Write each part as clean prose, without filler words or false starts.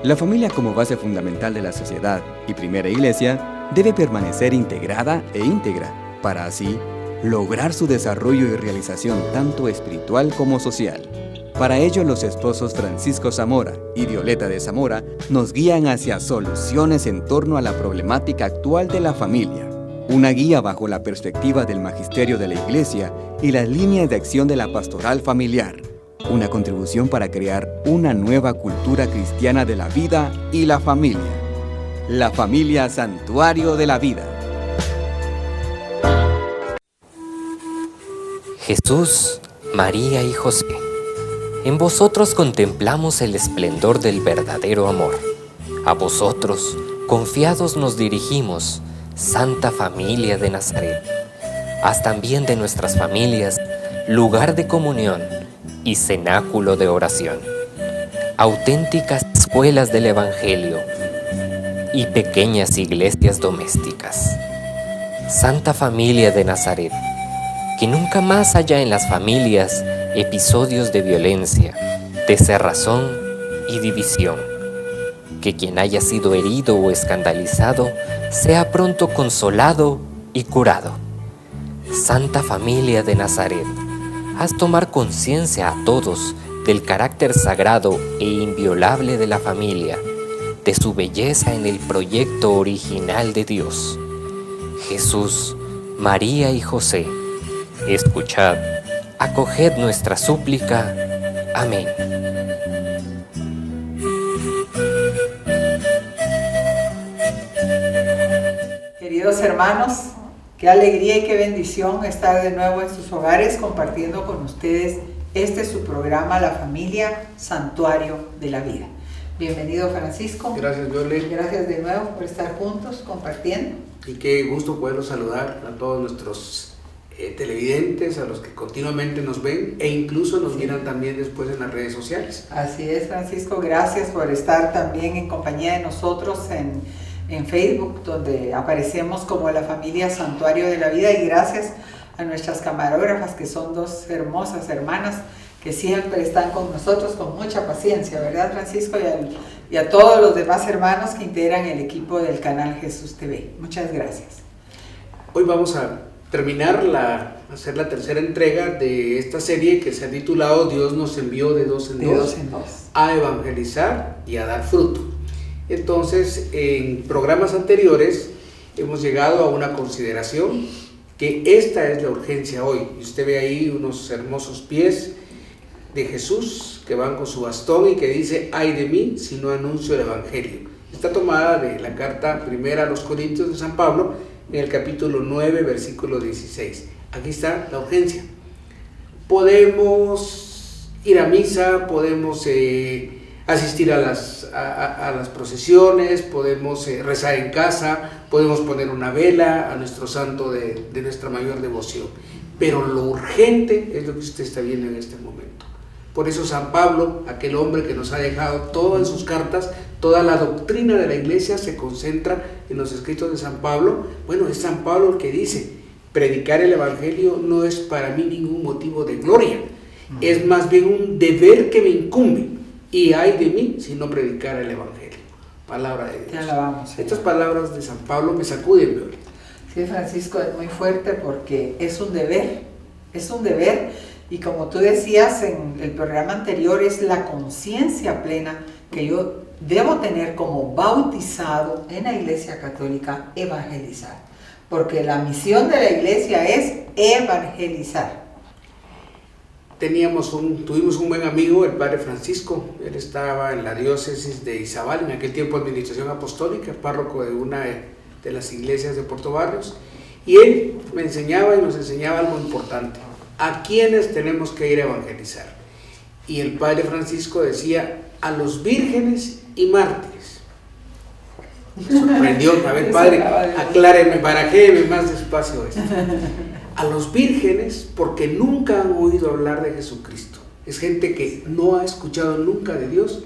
La familia como base fundamental de la sociedad y primera iglesia debe permanecer integrada e íntegra para así lograr su desarrollo y realización tanto espiritual como social. Para ello, los esposos Francisco Zamora y Violeta de Zamora nos guían hacia soluciones en torno a la problemática actual de la familia. Una guía bajo la perspectiva del magisterio de la Iglesia y las líneas de acción de la pastoral familiar. Una contribución para crear una nueva cultura cristiana de la vida y la familia. La familia Santuario de la Vida. Jesús, María y José, en vosotros contemplamos el esplendor del verdadero amor. A vosotros, confiados nos dirigimos, Santa Familia de Nazaret. Haz también de nuestras familias lugar de comunión y cenáculo de oración, auténticas escuelas del Evangelio y pequeñas iglesias domésticas. Santa Familia de Nazaret, que nunca más haya en las familias episodios de violencia, de cerrazón y división. Que quien haya sido herido o escandalizado sea pronto consolado y curado. Santa Familia de Nazaret, haz tomar conciencia a todos del carácter sagrado e inviolable de la familia, de su belleza en el proyecto original de Dios. Jesús, María y José, escuchad, acoged nuestra súplica. Amén. Queridos hermanos, qué alegría y qué bendición estar de nuevo en sus hogares compartiendo con ustedes su programa, La Familia Santuario de la Vida. Bienvenido, Francisco. Gracias, Viole. Gracias de nuevo por estar juntos compartiendo. Y qué gusto poderlos saludar a todos nuestros televidentes, a los que continuamente nos ven e incluso nos miran también después en las redes sociales. Así es, Francisco, gracias por estar también en compañía de nosotros en Facebook, donde aparecemos como La Familia Santuario de la Vida, y gracias a nuestras camarógrafas, que son dos hermosas hermanas que siempre están con nosotros con mucha paciencia, ¿verdad, Francisco? Y a todos los demás hermanos que integran el equipo del canal Jesús TV. Muchas gracias. Hoy vamos a hacer la tercera entrega de esta serie que se ha titulado Dios nos envió de dos en dos a evangelizar y a dar fruto. Entonces, en programas anteriores hemos llegado a una consideración que esta es la urgencia hoy. Y usted ve ahí unos hermosos pies de Jesús que van con su bastón y que dice: ay de mí si no anuncio el Evangelio. Está tomada de la carta primera a los Corintios de San Pablo, en el capítulo 9, versículo 16. Aquí está la urgencia. Podemos ir a misa, podemos asistir a las procesiones, podemos rezar en casa, podemos poner una vela a nuestro santo de nuestra mayor devoción. Pero lo urgente es lo que usted está viendo en este momento. Por eso San Pablo, aquel hombre que nos ha dejado todo en sus cartas, toda la doctrina de la iglesia se concentra en los escritos de San Pablo. Bueno, es San Pablo el que dice: predicar el Evangelio no es para mí ningún motivo de gloria, es más bien un deber que me incumbe, y ay de mí si no predicara el Evangelio. Palabra de Dios. Te alabamos, Señor. Estas palabras de San Pablo me sacuden, Violeta. Sí, Francisco, es muy fuerte porque es un deber, y como tú decías en el programa anterior, es la conciencia plena que yo debo tener como bautizado en la Iglesia Católica, evangelizar, porque la misión de la Iglesia es evangelizar. Tuvimos un buen amigo, el padre Francisco. Él estaba en la diócesis de Izabal, en aquel tiempo administración apostólica, párroco de una de las iglesias de Puerto Barrios, y él me enseñaba y nos enseñaba algo importante: a quiénes tenemos que ir a evangelizar. Y el padre Francisco decía: a los vírgenes y mártires. Me sorprendió. A ver, padre, acláreme, barajéme más despacio esto. A los vírgenes, porque nunca han oído hablar de Jesucristo. Es gente que no ha escuchado nunca de Dios,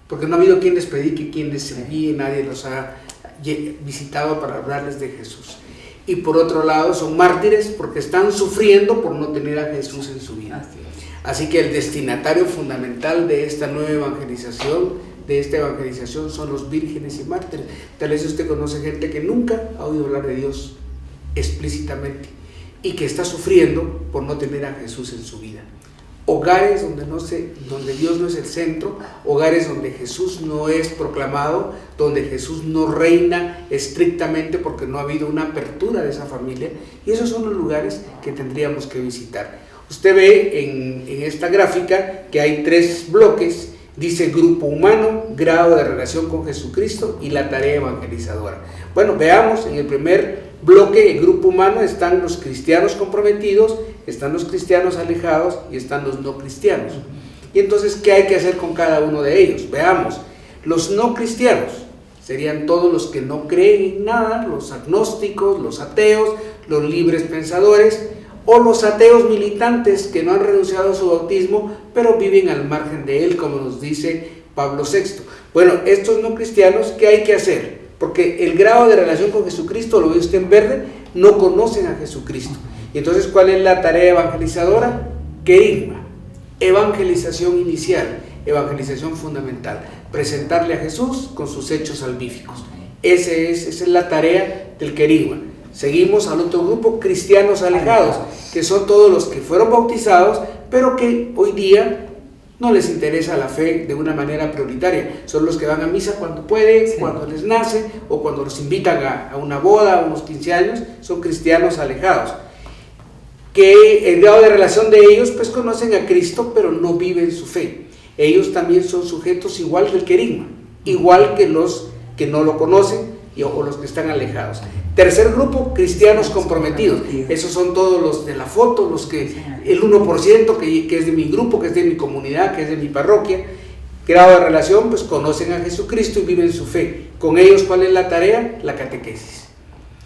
porque no ha habido quien les predique, quien les envíe, nadie los ha visitado para hablarles de Jesús. Y por otro lado son mártires porque están sufriendo por no tener a Jesús en su vida. Así que el destinatario fundamental de esta nueva evangelización de esta evangelización son los vírgenes y mártires. Tal vez usted conoce gente que nunca ha oído hablar de Dios explícitamente y que está sufriendo por no tener a Jesús en su vida. Hogares donde Dios no es el centro, hogares donde Jesús no es proclamado, donde Jesús no reina estrictamente porque no ha habido una apertura de esa familia, y esos son los lugares que tendríamos que visitar. Usted ve en esta gráfica que hay 3 bloques, dice grupo humano, grado de relación con Jesucristo y la tarea evangelizadora. Bueno, veamos, en el primer bloque, el grupo humano, están los cristianos comprometidos, están los cristianos alejados y están los no cristianos. Y entonces, ¿qué hay que hacer con cada uno de ellos? Veamos, los no cristianos serían todos los que no creen en nada, los agnósticos, los ateos, los libres pensadores, o los ateos militantes que no han renunciado a su bautismo, pero viven al margen de él, como nos dice Pablo VI. Bueno, estos no cristianos, ¿qué hay que hacer? Porque el grado de relación con Jesucristo, lo ve usted en verde, no conocen a Jesucristo. Y entonces, ¿cuál es la tarea evangelizadora? Querigma, evangelización inicial, evangelización fundamental, presentarle a Jesús con sus hechos salvíficos. Esa es la tarea del querigma. Seguimos al otro grupo, cristianos alejados, que son todos los que fueron bautizados, pero que hoy día no les interesa la fe de una manera prioritaria. Son los que van a misa cuando pueden, sí, cuando les nace, o cuando los invitan a una boda, a unos 15 años, son cristianos alejados. Que el grado de relación de ellos, pues conocen a Cristo, pero no viven su fe. Ellos también son sujetos igual que el querigma, igual que los que no lo conocen o los que están alejados. Tercer grupo, cristianos comprometidos. Esos son todos los de la foto, los que el 1% que es de mi grupo, que es de mi comunidad, que es de mi parroquia. Grado de relación, pues conocen a Jesucristo y viven su fe. Con ellos, ¿cuál es la tarea? La catequesis.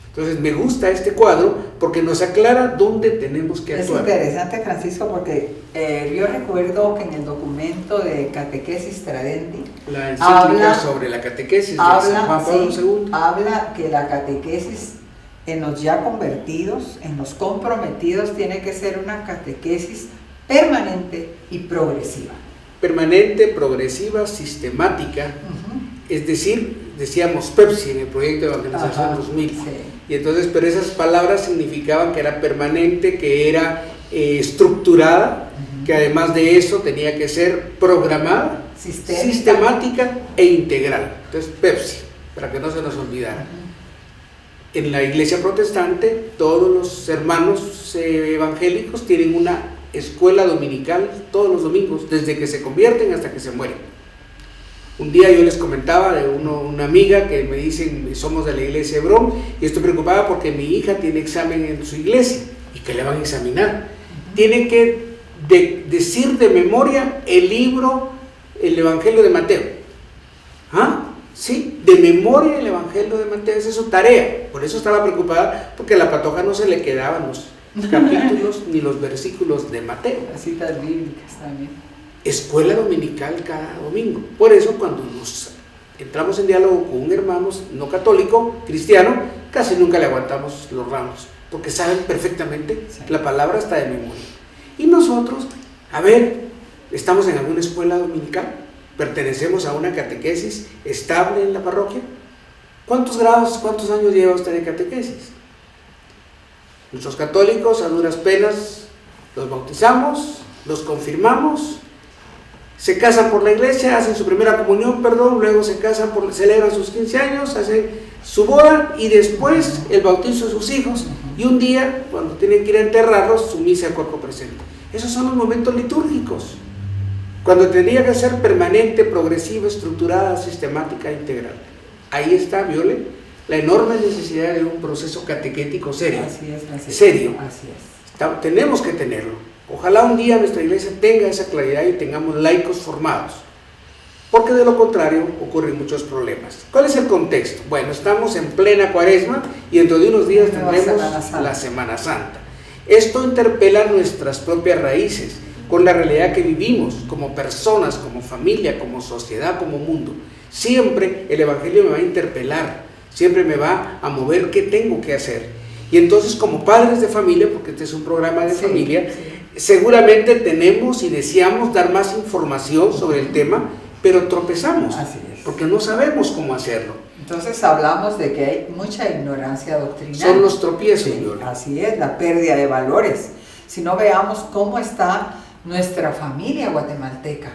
Entonces me gusta este cuadro porque nos aclara dónde tenemos que actuar. Es interesante, Francisco, porque yo recuerdo que en el documento de Catequesis Tradendi, la encíclica sobre la catequesis de San Juan Pablo II, habla que la catequesis en los ya convertidos, en los comprometidos, tiene que ser una catequesis permanente y progresiva. Permanente, progresiva, sistemática, es decir, decíamos Pepsi en el proyecto de evangelización 2000, sí. Y entonces, pero esas palabras significaban que era permanente, que era estructurada, que además de eso tenía que ser programada, sistemática e integral. Entonces, Pepsi, para que no se nos olvidara. En la iglesia protestante, todos los hermanos evangélicos tienen una escuela dominical todos los domingos, desde que se convierten hasta que se mueren. Un día yo les comentaba de una amiga que me dicen, somos de la iglesia Hebrón, y estoy preocupada porque mi hija tiene examen en su iglesia, y que le van a examinar. Tiene que decir de memoria el libro, el Evangelio de Mateo. ¿Ah? Sí, de memoria el Evangelio de Mateo, esa es su tarea. Por eso estaba preocupada, porque a la patoja no se le quedaban los capítulos ni los versículos de Mateo. Las citas bíblicas también. Escuela dominical cada domingo. Por eso cuando nos entramos en diálogo con un hermano no católico, cristiano, casi nunca le aguantamos los ramos, porque saben perfectamente, sí, la palabra está de memoria. Y nosotros, a ver, ¿estamos en alguna escuela dominical? ¿Pertenecemos a una catequesis estable en la parroquia? ¿Cuántos grados, cuántos años lleva usted de catequesis? Nuestros católicos, a duras penas, los bautizamos, los confirmamos, se casan por la iglesia, hacen su primera comunión, luego se casan, celebran sus 15 años, hacen su boda y después el bautizo de sus hijos, y un día, cuando tienen que ir a enterrarlos, su misa a cuerpo presente. Esos son los momentos litúrgicos, cuando tendría que ser permanente, progresiva, estructurada, sistemática e integral. Ahí está, Viole, la enorme necesidad de un proceso catequético serio. Así es. Serio. Así es. Tenemos que tenerlo. Ojalá un día nuestra iglesia tenga esa claridad y tengamos laicos formados, porque de lo contrario ocurren muchos problemas. ¿Cuál es el contexto? Bueno, estamos en plena Cuaresma y dentro de unos días tendremos la Semana Santa. Esto interpela nuestras propias raíces, con la realidad que vivimos como personas, como familia, como sociedad, como mundo. Siempre el Evangelio me va a interpelar, siempre me va a mover qué tengo que hacer. Y entonces, como padres de familia, porque este es un programa de familia, seguramente tenemos y deseamos dar más información sobre el tema, pero tropezamos, Así es. porque no sabemos cómo hacerlo. Entonces hablamos de que hay mucha ignorancia doctrinal. Son los tropiezos, Sí, Viola. así es, la pérdida de valores. Si no, veamos cómo está nuestra familia guatemalteca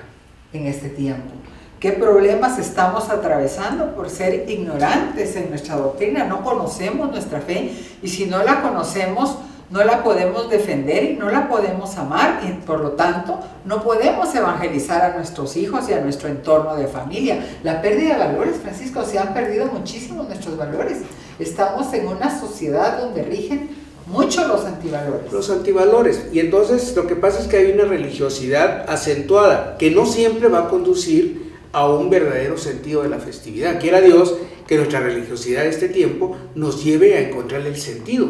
en este tiempo. ¿Qué problemas estamos atravesando por ser ignorantes en nuestra doctrina? No conocemos nuestra fe, y si no la conocemos, no la podemos defender y no la podemos amar, y por lo tanto no podemos evangelizar a nuestros hijos y a nuestro entorno de familia. La pérdida de valores, Francisco, se han perdido muchísimo nuestros valores. Estamos en una sociedad donde rigen mucho los antivalores. Los antivalores. Y entonces lo que pasa es que hay una religiosidad acentuada que no siempre va a conducir a un verdadero sentido de la festividad. Quiera Dios que nuestra religiosidad de este tiempo nos lleve a encontrarle el sentido.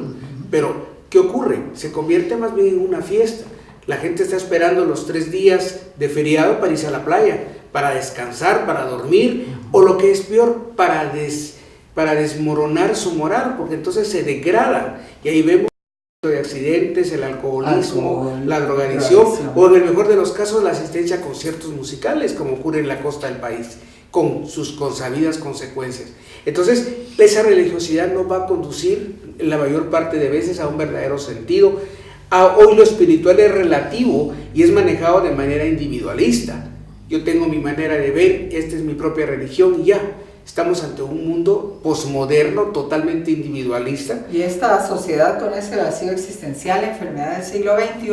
Pero, ¿qué ocurre? Se convierte más bien en una fiesta. La gente está esperando los 3 días de feriado para irse a la playa, para descansar, para dormir, o lo que es peor, para desmoronar su moral, porque entonces se degrada. Y ahí vemos de accidentes, el alcoholismo, la drogadicción, o en el mejor de los casos la asistencia a conciertos musicales, como ocurre en la costa del país, con sus consabidas consecuencias. Entonces, esa religiosidad no va a conducir en la mayor parte de veces a un verdadero sentido. Hoy lo espiritual es relativo y es manejado de manera individualista. Yo tengo mi manera de ver, esta es mi propia religión y ya. Estamos ante un mundo posmoderno, totalmente individualista. Y esta sociedad con ese vacío existencial, enfermedad del siglo XXI,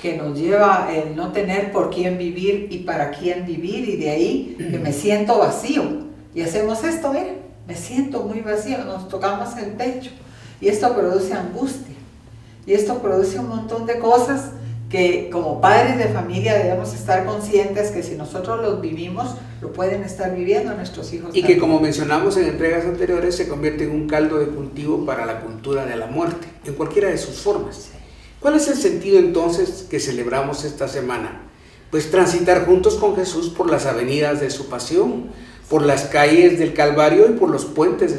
que nos lleva el no tener por quién vivir y para quién vivir, y de ahí que me siento vacío. Y hacemos esto, miren, me siento muy vacío, nos tocamos el pecho. Y esto produce angustia. Y esto produce un montón de cosas que como padres de familia debemos estar conscientes que si nosotros los vivimos, lo pueden estar viviendo nuestros hijos. Y que, como mencionamos en entregas anteriores, se convierte en un caldo de cultivo para la cultura de la muerte, en cualquiera de sus formas. ¿Cuál es el sentido entonces que celebramos esta semana? Pues transitar juntos con Jesús por las avenidas de su pasión, por las calles del Calvario y por los puentes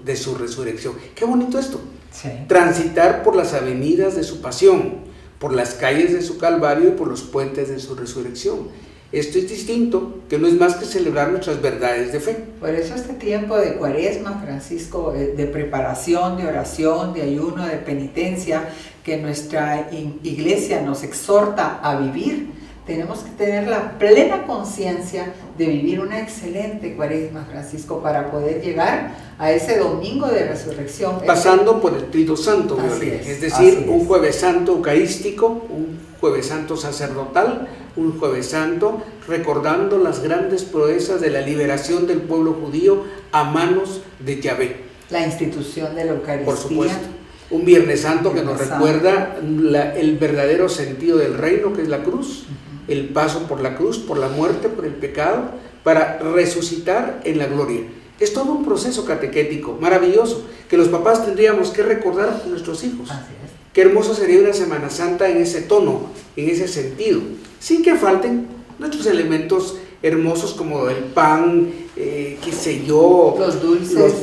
de su resurrección. ¡Qué bonito esto! Sí. Transitar por las avenidas de su pasión, por las calles de su Calvario y por los puentes de su resurrección. Esto es distinto, que no es más que celebrar nuestras verdades de fe. Por eso este tiempo de Cuaresma, Francisco, de preparación, de oración, de ayuno, de penitencia, que nuestra iglesia nos exhorta a vivir, tenemos que tener la plena conciencia de vivir una excelente Cuaresma, Francisco, para poder llegar a ese domingo de resurrección. Pasando por el Trido Santo, es decir, un Jueves Santo eucarístico, un Jueves Santo sacerdotal, un Jueves Santo recordando las grandes proezas de la liberación del pueblo judío a manos de Yahvé. La institución de la Eucaristía. Por supuesto. Un Viernes Santo que nos recuerda el verdadero sentido del reino, que es la cruz, el paso por la cruz, por la muerte, por el pecado, para resucitar en la gloria. Es todo un proceso catequético maravilloso que los papás tendríamos que recordar con nuestros hijos. Así es. Qué hermoso sería una Semana Santa en ese tono, en ese sentido, sin que falten nuestros elementos hermosos como el pan, qué sé yo, los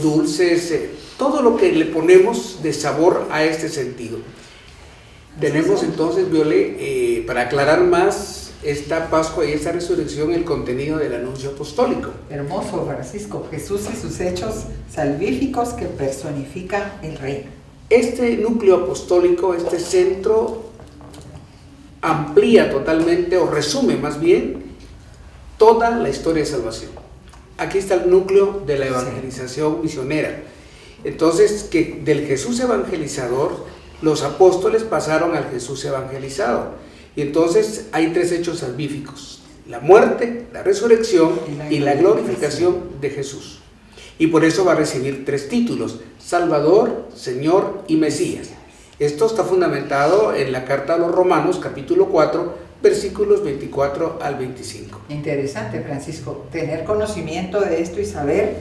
dulces, todo lo que le ponemos de sabor a este sentido. Tenemos entonces, Viole, para aclarar más esta Pascua y esta resurrección, el contenido del anuncio apostólico. Hermoso, Francisco. Jesús y sus hechos salvíficos que personifican el reino. Este núcleo apostólico, este centro, amplía totalmente, o resume más bien, toda la historia de salvación. Aquí está el núcleo de la evangelización misionera. Entonces, que del Jesús evangelizador, los apóstoles pasaron al Jesús evangelizado. Y entonces hay 3 hechos salvíficos: la muerte, la resurrección y la glorificación de Jesús. Y por eso va a recibir 3 títulos: Salvador, Señor y Mesías. Esto está fundamentado en la carta a los Romanos, capítulo 4, versículos 24 al 25. Interesante, Francisco, tener conocimiento de esto y saber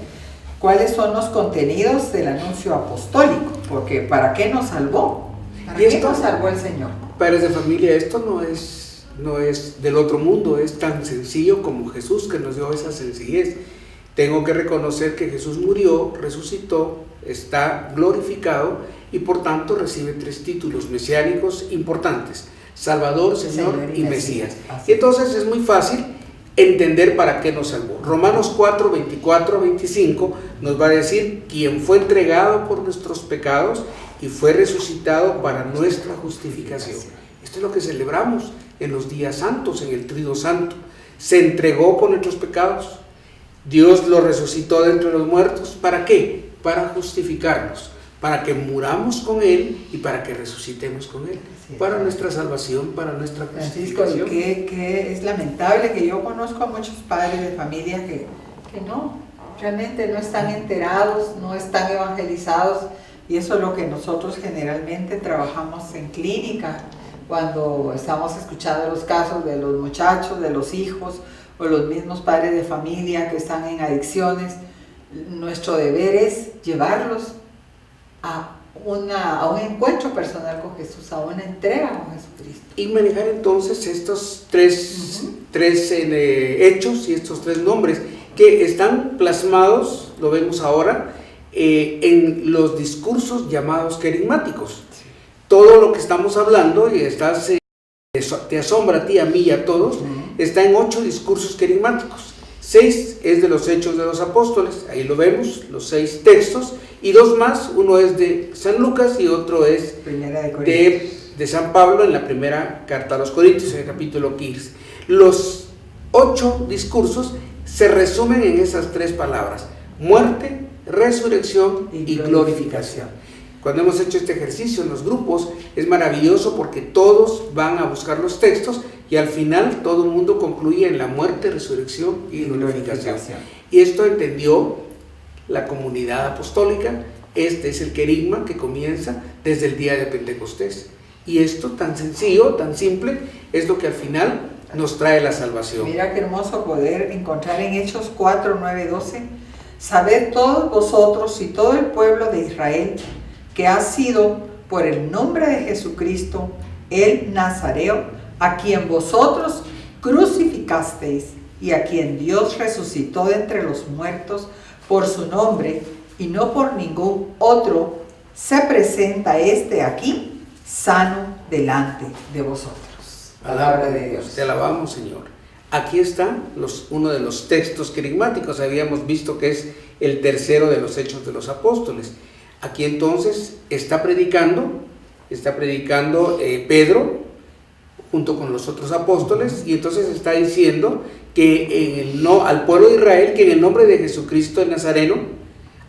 cuáles son los contenidos del anuncio apostólico, porque ¿para qué nos salvó? ¿Para qué nos salvó el Señor? Padres de familia, esto no es del otro mundo, es tan sencillo como Jesús, que nos dio esa sencillez. Tengo que reconocer que Jesús murió, resucitó, está glorificado y por tanto recibe 3 títulos mesiánicos importantes: Salvador, Señor y Mesías. Y entonces es muy fácil entender para qué nos salvó. Romanos 4, 24, 25 nos va a decir: quien fue entregado por nuestros pecados y fue resucitado para nuestra justificación. Esto es lo que celebramos en los días santos, en el Tríodo Santo. Se entregó por nuestros pecados, Dios lo resucitó de entre los muertos. ¿Para qué? Para justificarnos, para que muramos con Él y para que resucitemos con Él, para nuestra salvación, para nuestra justificación. Francisco, y que es lamentable que yo conozco a muchos padres de familia que no, realmente no están enterados, no están evangelizados, y eso es lo que nosotros generalmente trabajamos en clínica, cuando estamos escuchando los casos de los muchachos, de los hijos, o los mismos padres de familia que están en adicciones. Nuestro deber es llevarlos a un encuentro personal con Jesús, a una entrega con Jesucristo. Y manejar entonces estos tres hechos y estos tres nombres que están plasmados, lo vemos ahora, en los discursos llamados querigmáticos. Todo lo que estamos hablando, y te asombra a ti, a mí y a todos, está en 8 discursos querigmáticos. 6 es de los Hechos de los Apóstoles, ahí lo vemos, los 6 textos, y 2 más, uno es de San Lucas y otro es de San Pablo en la primera carta a los Corintios, en el capítulo 15. Los 8 discursos se resumen en esas 3 palabras: muerte, resurrección y glorificación. Cuando hemos hecho este ejercicio en los grupos, es maravilloso porque todos van a buscar los textos y al final todo el mundo concluye en la muerte, resurrección y glorificación. Y esto entendió la comunidad apostólica. Este es el querigma que comienza desde el día de Pentecostés. Y esto tan sencillo, tan simple, es lo que al final nos trae la salvación. Mira qué hermoso poder encontrar en Hechos 4, 9, 12. Sabed todos vosotros y todo el pueblo de Israel que ha sido por el nombre de Jesucristo, el Nazareo, a quien vosotros crucificasteis y a quien Dios resucitó de entre los muertos por su nombre y no por ningún otro, se presenta aquí sano delante de vosotros. Palabra de Dios. Te alabamos, Señor. Aquí está uno de los textos querigmáticos. Habíamos visto que es el tercero de los Hechos de los Apóstoles. Aquí entonces está predicando Pedro junto con los otros apóstoles, y entonces está diciendo que al pueblo de Israel, que en el nombre de Jesucristo el Nazareno,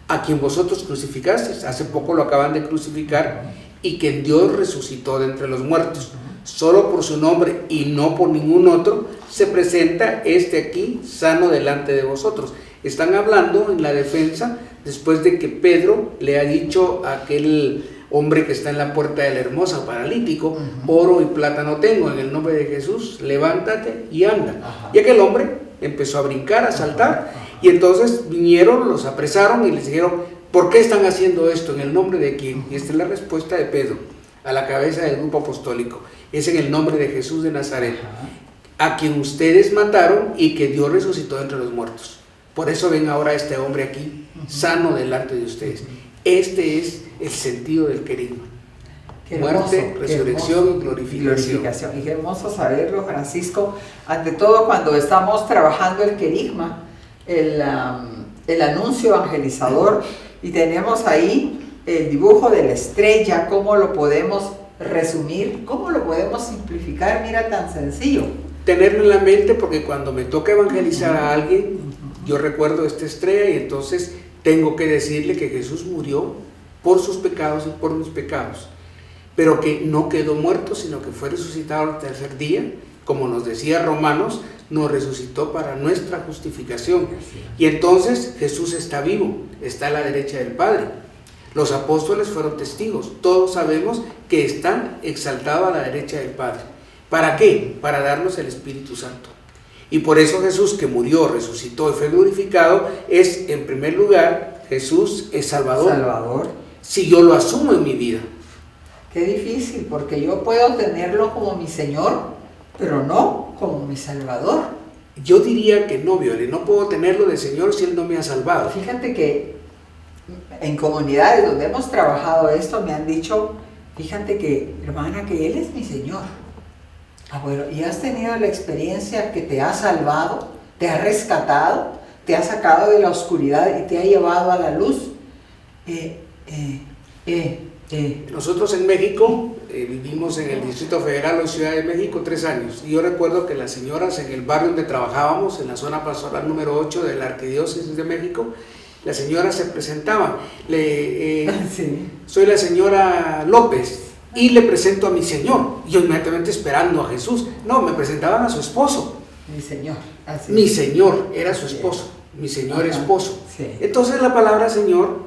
a quien vosotros crucificasteis, hace poco lo acaban de crucificar, y que Dios resucitó de entre los muertos, solo por su nombre y no por ningún otro, se presenta aquí sano delante de vosotros. Están hablando en la defensa después de que Pedro le ha dicho a aquel hombre que está en la puerta de la Hermosa, paralítico: oro y plata no tengo, en el nombre de Jesús levántate y anda. Y aquel hombre empezó a brincar, a saltar, y entonces vinieron, los apresaron y les dijeron: ¿por qué están haciendo esto? ¿En el nombre de quién? Y esta es la respuesta de Pedro, a la cabeza del grupo apostólico: es en el nombre de Jesús de Nazaret, a quien ustedes mataron y que Dios resucitó entre los muertos. Por eso ven ahora a este hombre aquí, sano delante de ustedes. Este es el sentido del querigma: muerte, resurrección y glorificación. Y qué hermoso saberlo, Francisco. Ante todo, cuando estamos trabajando el querigma, el anuncio evangelizador, y tenemos ahí el dibujo de la estrella, cómo lo podemos resumir, cómo lo podemos simplificar. Mira, tan sencillo. Tenerlo en la mente, porque cuando me toca evangelizar a alguien, yo recuerdo esta estrella, y entonces tengo que decirle que Jesús murió por sus pecados y por mis pecados, pero que no quedó muerto, sino que fue resucitado al tercer día, como nos decía Romanos, nos resucitó para nuestra justificación. Y entonces Jesús está vivo, está a la derecha del Padre. Los apóstoles fueron testigos, todos sabemos que está exaltado a la derecha del Padre. ¿Para qué? Para darnos el Espíritu Santo. Y por eso Jesús, que murió, resucitó y fue glorificado, es, en primer lugar, Jesús es Salvador. Si yo lo asumo en mi vida. Qué difícil, porque yo puedo tenerlo como mi Señor, pero no como mi Salvador. Yo diría que no, Viole, no puedo tenerlo de Señor si Él no me ha salvado. Fíjate que en comunidades donde hemos trabajado esto, me han dicho: fíjate que, hermana, que Él es mi Señor. Bueno, ¿y has tenido la experiencia que te ha salvado? te ha rescatado, te ha sacado de la oscuridad y te ha llevado a la luz. Nosotros en México vivimos en el Distrito Federal o Ciudad de México 3 años, y yo recuerdo que las señoras en el barrio donde trabajábamos, en la zona pastoral número 8 de la Arquidiócesis de México, las señoras se presentaban. Sí. Soy la señora López y le presento a mi señor. Yo inmediatamente esperando a Jesús. No, me presentaban a su esposo. Mi señor. Así Mi es. señor era su esposo, mi señor Ajá. esposo. Sí. Entonces la palabra Señor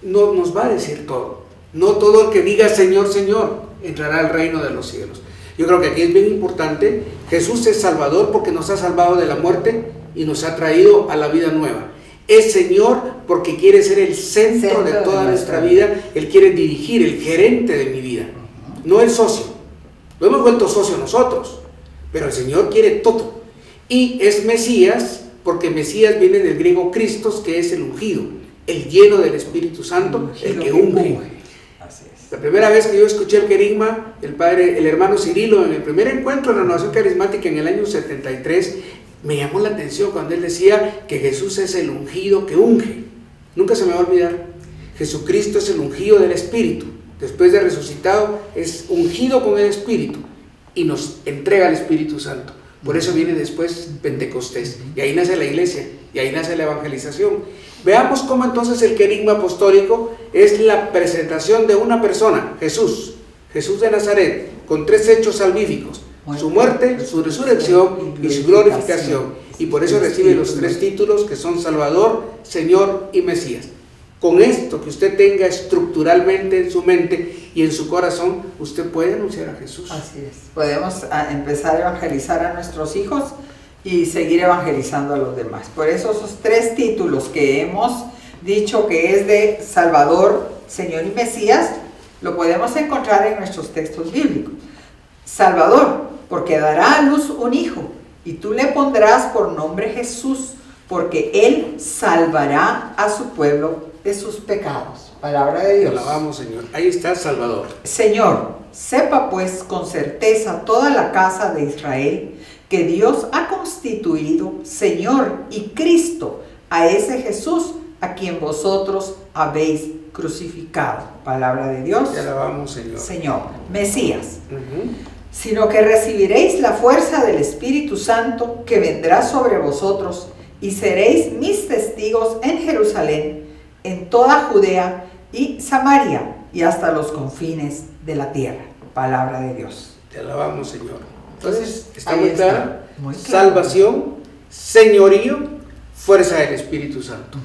no nos va a decir todo. No todo el que diga Señor, Señor entrará al reino de los cielos. Yo creo que aquí es bien importante. Jesús es Salvador porque nos ha salvado de la muerte y nos ha traído a la vida nueva. Es Señor porque quiere ser el centro de toda nuestra vida. Él quiere dirigir, el gerente de mi vida, no el socio. Lo hemos vuelto socio nosotros, pero el Señor quiere todo. Y es Mesías porque Mesías viene del griego Christos, que es el ungido, el lleno del Espíritu Santo, el que unge. Así es. La primera vez que yo escuché el querigma, el hermano Cirilo, en el primer encuentro de renovación carismática en el año 73, me llamó la atención cuando él decía que Jesús es el ungido que unge. Nunca se me va a olvidar. Jesucristo es el ungido del Espíritu. Después de resucitado, es ungido con el Espíritu y nos entrega el Espíritu Santo. Por eso viene después Pentecostés. Y ahí nace la iglesia, y ahí nace la evangelización. Veamos cómo entonces el querigma apostólico es la presentación de una persona, Jesús de Nazaret, con 3 hechos salvíficos: su muerte, su resurrección y su glorificación. Y por eso recibe los 3 títulos que son Salvador, Señor y Mesías. Con esto que usted tenga estructuralmente en su mente y en su corazón, usted puede anunciar a Jesús. Así es. Podemos empezar a evangelizar a nuestros hijos y seguir evangelizando a los demás. Por eso esos 3 títulos que hemos dicho que es de Salvador, Señor y Mesías, lo podemos encontrar en nuestros textos bíblicos. Salvador, porque dará a luz un hijo, y tú le pondrás por nombre Jesús, porque él salvará a su pueblo de sus pecados. Palabra de Te Dios. alabamos, Señor. Ahí está Salvador. Señor, sepa pues con certeza toda la casa de Israel que Dios ha constituido Señor y Cristo a ese Jesús a quien vosotros habéis crucificado. Palabra de Dios. Te alabamos, Señor. Señor, Mesías. Sino que recibiréis la fuerza del Espíritu Santo que vendrá sobre vosotros, y seréis mis testigos en Jerusalén, en toda Judea y Samaria, y hasta los confines de la tierra. Palabra de Dios. Te alabamos, Señor. Entonces, está Ahí muy está. clara. Muy claro. Salvación, señorío, fuerza del Espíritu Santo.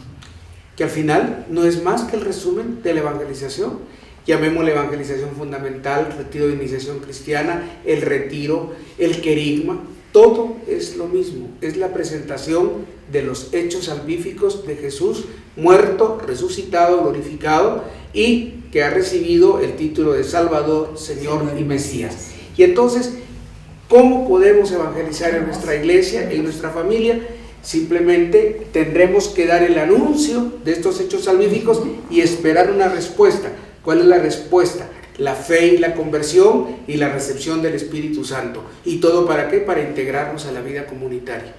Que al final no es más que el resumen de la evangelización. Llamémosle evangelización fundamental, retiro de iniciación cristiana, el retiro, el querigma. Todo es lo mismo. Es la presentación de los hechos salvíficos de Jesús, muerto, resucitado, glorificado, y que ha recibido el título de Salvador, Señor y Mesías. Y entonces, ¿cómo podemos evangelizar en nuestra iglesia, en nuestra familia? Simplemente tendremos que dar el anuncio de estos hechos salvíficos y esperar una respuesta. ¿Cuál es la respuesta? La fe y la conversión y la recepción del Espíritu Santo. ¿Y todo para qué? Para integrarnos a la vida comunitaria.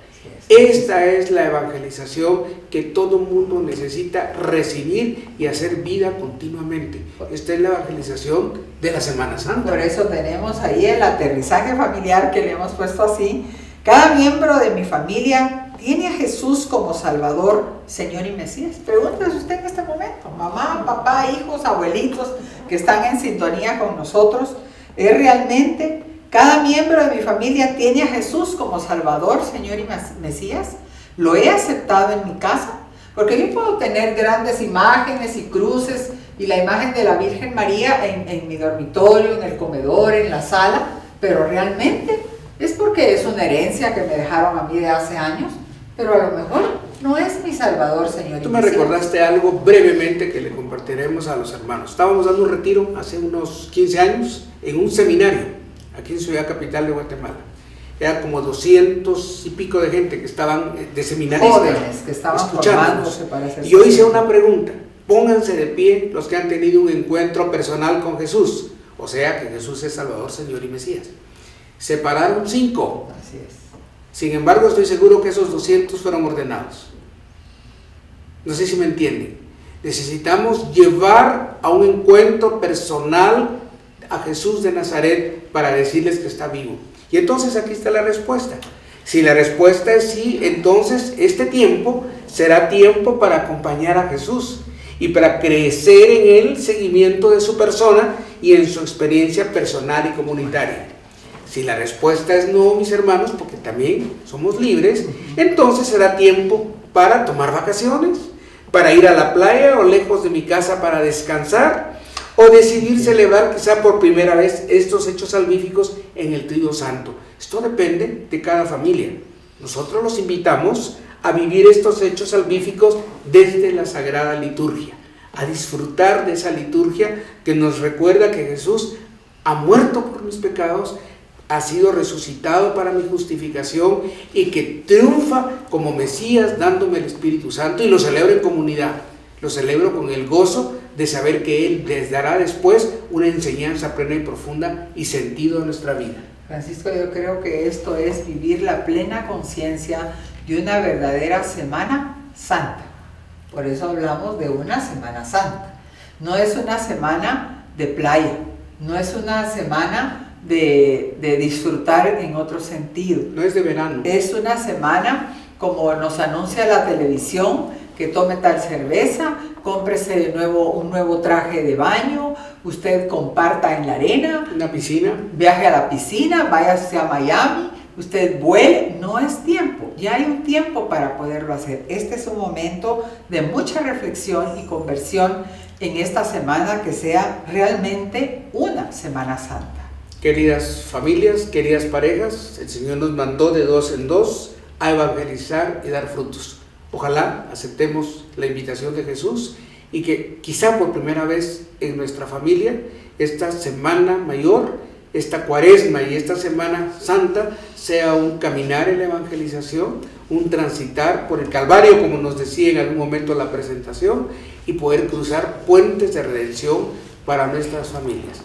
Esta es la evangelización que todo mundo necesita recibir y hacer vida continuamente. Esta es la evangelización de la Semana Santa. Por eso tenemos ahí el aterrizaje familiar que le hemos puesto así. Cada miembro de mi familia tiene a Jesús como Salvador, Señor y Mesías. Pregúntese usted en este momento, mamá, papá, hijos, abuelitos que están en sintonía con nosotros. ¿Es realmente cada miembro de mi familia tiene a Jesús como Salvador, Señor y Mesías? ¿Lo he aceptado en mi casa? Porque yo puedo tener grandes imágenes y cruces y la imagen de la Virgen María en mi dormitorio, en el comedor, en la sala, pero realmente es porque es una herencia que me dejaron a mí de hace años, pero a lo mejor no es mi Salvador, Señor. Tú me recordaste algo brevemente que le compartiremos a los hermanos. Estábamos dando un retiro hace unos 15 años en un seminario aquí en Ciudad Capital de Guatemala. Era como 200 y pico de gente que estaban de seminaristas, jóvenes que estaban formándose para ser. Y yo hice una pregunta: pónganse de pie los que han tenido un encuentro personal con Jesús, o sea que Jesús es Salvador, Señor y Mesías. Se pararon 5. Así es. Sin embargo, estoy seguro que esos 200 fueron ordenados. No sé si me entienden. Necesitamos llevar a un encuentro personal a Jesús de Nazaret para decirles que está vivo. Y entonces aquí está la respuesta. Si la respuesta es sí, entonces este tiempo será tiempo para acompañar a Jesús y para crecer en el seguimiento de su persona y en su experiencia personal y comunitaria. Si la respuesta es no, mis hermanos, porque también somos libres, entonces será tiempo para tomar vacaciones, para ir a la playa o lejos de mi casa para descansar, o decidir celebrar quizá por primera vez estos hechos salvíficos en el Trío Santo. Esto depende de cada familia. Nosotros los invitamos a vivir estos hechos salvíficos desde la Sagrada Liturgia, a disfrutar de esa liturgia que nos recuerda que Jesús ha muerto por mis pecados, ha sido resucitado para mi justificación y que triunfa como Mesías dándome el Espíritu Santo, y lo celebro en comunidad, lo celebro con el gozo de saber que Él les dará después una enseñanza plena y profunda y sentido a nuestra vida. Francisco, yo creo que esto es vivir la plena conciencia de una verdadera Semana Santa. Por eso hablamos de una Semana Santa. No es una semana de playa, no es una semana de disfrutar en otro sentido. No es de verano. Es una semana, como nos anuncia la televisión, que tome tal cerveza, cómprese de nuevo un nuevo traje de baño, usted comparta en la arena, una piscina, viaje a la piscina, váyase a Miami, usted vuele. No es tiempo, ya hay un tiempo para poderlo hacer. Este es un momento de mucha reflexión y conversión en esta semana, que sea realmente una Semana Santa. Queridas familias, queridas parejas, el Señor nos mandó de 2 en 2 a evangelizar y dar frutos. Ojalá aceptemos la invitación de Jesús y que quizá por primera vez en nuestra familia esta Semana Mayor, esta Cuaresma y esta Semana Santa sea un caminar en la evangelización, un transitar por el Calvario, como nos decía en algún momento la presentación, y poder cruzar puentes de redención para nuestras familias.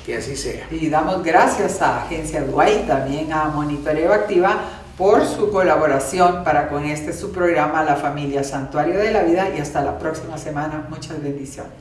Que así sea. Y damos gracias a Agencia Dwight, también a Monitoreo Activa, por su colaboración para con su programa La Familia Santuario de la Vida, y hasta la próxima semana. Muchas bendiciones.